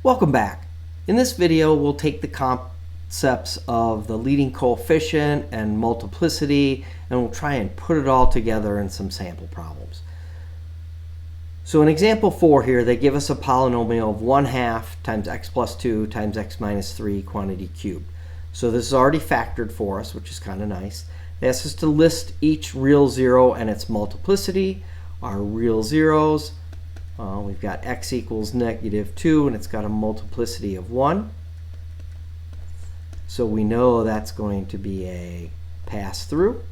Welcome back. In this video, we'll take the concepts of the leading coefficient and multiplicity, and we'll try and put it all together in some sample problems. So in example 4 here, they give us a polynomial of 1/2 times x plus 2 times x minus 3 quantity cubed. So this is already factored for us, which is kind of nice. They ask us to list each real zero and its multiplicity. Our real zeros, we've got x equals -2, and it's got a multiplicity of 1. So we know that's going to be a pass-through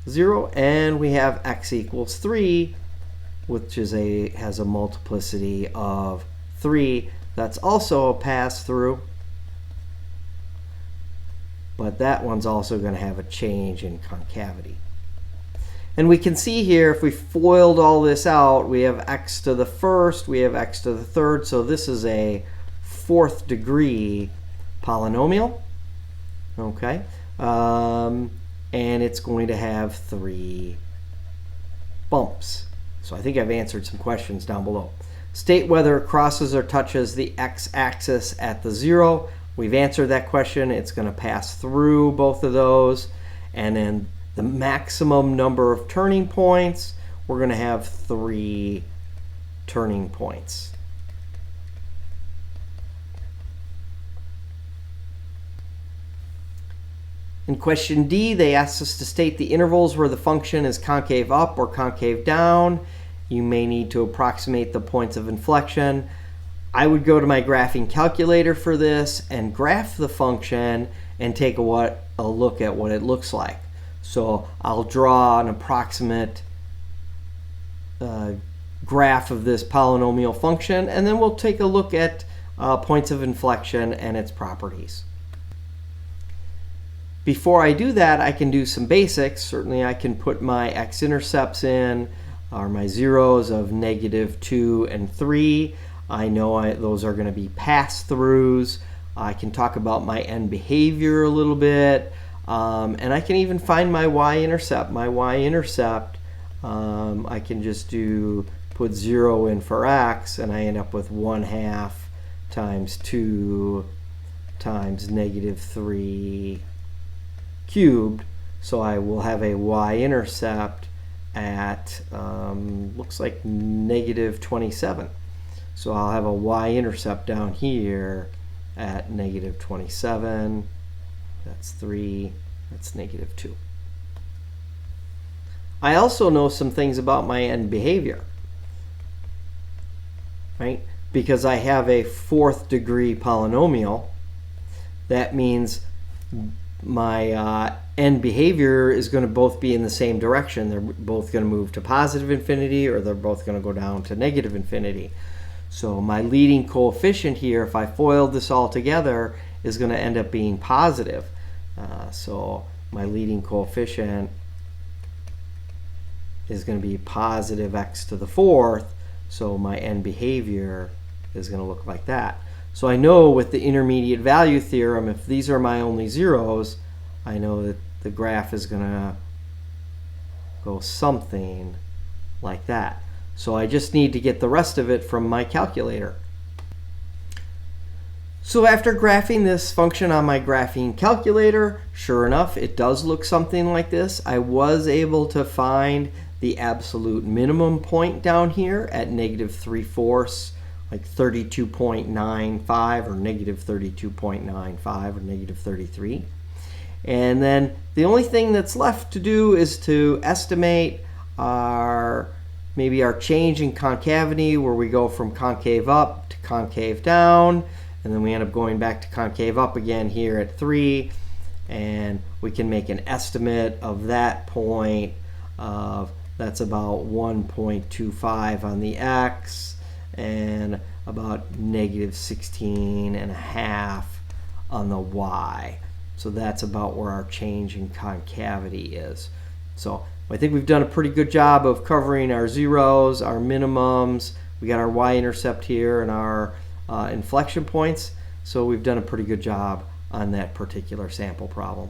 0. And we have x equals 3, which has a multiplicity of 3. That's also a pass-through. But that one's also going to have a change in concavity. And we can see here, if we FOILed all this out, we have x to the first, we have x to the third. So this is a 4th degree polynomial. Okay. And it's going to have 3 bumps. So I think I've answered some questions down below. State whether it crosses or touches the x-axis at the 0. We've answered that question. It's going to pass through both of those. And then the maximum number of turning points, we're going to have 3 turning points. In question D, they asked us to state the intervals where the function is concave up or concave down. You may need to approximate the points of inflection. I would go to my graphing calculator for this and graph the function and take a look at what it looks like. So I'll draw an approximate graph of this polynomial function, and then we'll take a look at points of inflection and its properties. Before I do that, I can do some basics. Certainly I can put my x-intercepts in, or my zeros of -2 and 3. I know those are going to be pass-throughs. I can talk about my end behavior a little bit. And I can even find my y-intercept. My y-intercept, I can just put 0 in for x, and I end up with 1/2 times 2 times -3 cubed. So I will have a y-intercept at, looks like -27. So I'll have a y-intercept down here at -27. That's 3. That's -2. I also know some things about my end behavior, right? Because I have a 4th degree polynomial. That means my end behavior is going to both be in the same direction. They're both going to move to positive infinity, or they're both going to go down to negative infinity. So my leading coefficient here, if I FOILed this all together, is going to end up being positive. So my leading coefficient is going to be positive x to the 4th. So my end behavior is going to look like that. So I know with the intermediate value theorem, if these are my only zeros, I know that the graph is going to go something like that. So I just need to get the rest of it from my calculator. So after graphing this function on my graphing calculator, sure enough, it does look something like this. I was able to find the absolute minimum point down here at -3/4, like 32.95 or -32.95 or -33. And then the only thing that's left to do is to estimate maybe our change in concavity, where we go from concave up to concave down, and then we end up going back to concave up again here at 3, and we can make an estimate of that point of that's about 1.25 on the x and about -16.5 on the y. So that's about where our change in concavity is. So I think we've done a pretty good job of covering our zeros, our minimums. We got our y-intercept here and our inflection points. So we've done a pretty good job on that particular sample problem.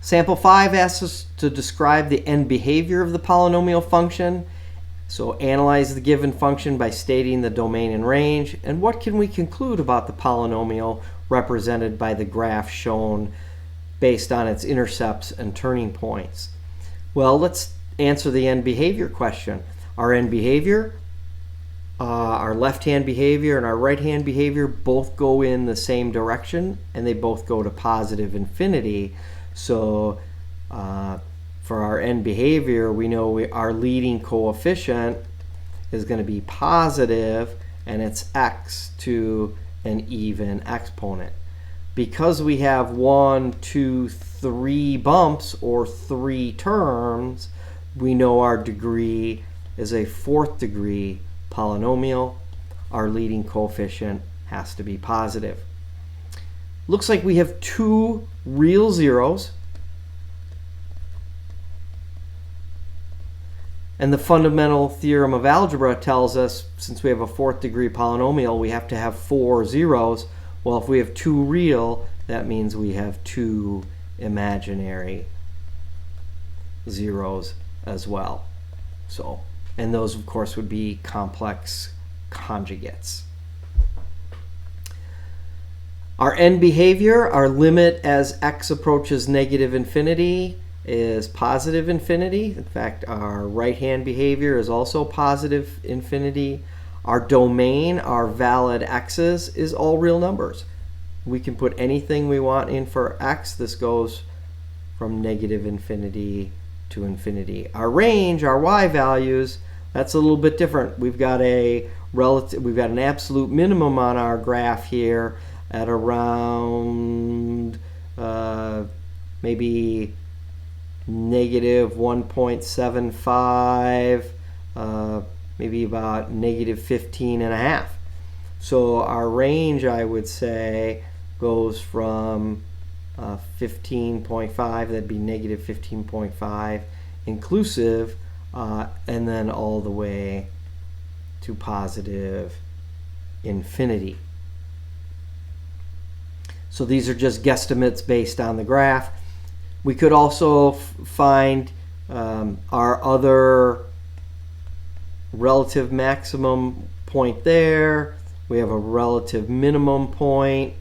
Sample 5 asks us to describe the end behavior of the polynomial function. So analyze the given function by stating the domain and range. And what can we conclude about the polynomial represented by the graph shown based on its intercepts and turning points? Well, let's answer the end behavior question. Our end behavior, our left-hand behavior and our right-hand behavior both go in the same direction, and they both go to positive infinity. So for our end behavior, we know our leading coefficient is going to be positive, and it's x to an even exponent. Because we have 1, 2, 3 bumps or 3 terms, we know our degree is a 4th degree polynomial. Our leading coefficient has to be positive. Looks like we have 2 real zeros. And the fundamental theorem of algebra tells us, since we have a 4th degree polynomial, we have to have 4 zeros. Well, if we have 2 real, that means we have 2 imaginary zeros as well. And those, of course, would be complex conjugates. Our end behavior, our limit as x approaches negative infinity, is positive infinity. In fact, our right-hand behavior is also positive infinity. Our domain, our valid x's, is all real numbers. We can put anything we want in for x. This goes from negative infinity to infinity. Our range, our y values, that's a little bit different. We've got an absolute minimum on our graph here at around maybe negative 1.75, maybe about negative 15.5. So our range, I would say, goes from 15.5, that'd be negative 15.5 inclusive, and then all the way to positive infinity. So these are just guesstimates based on the graph. We could also find our other relative maximum point there. We have a relative minimum point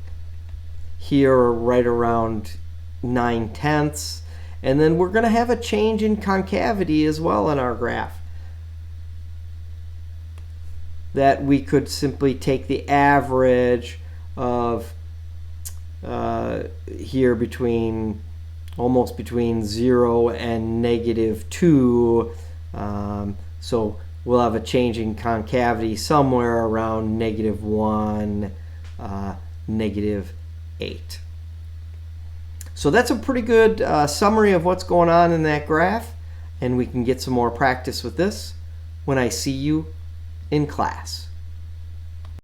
here right around 9/10. And then we're going to have a change in concavity as well in our graph. That we could simply take the average of here almost between 0 and -2. So we'll have a change in concavity somewhere around -1, -8. So that's a pretty good summary of what's going on in that graph, and we can get some more practice with this when I see you in class.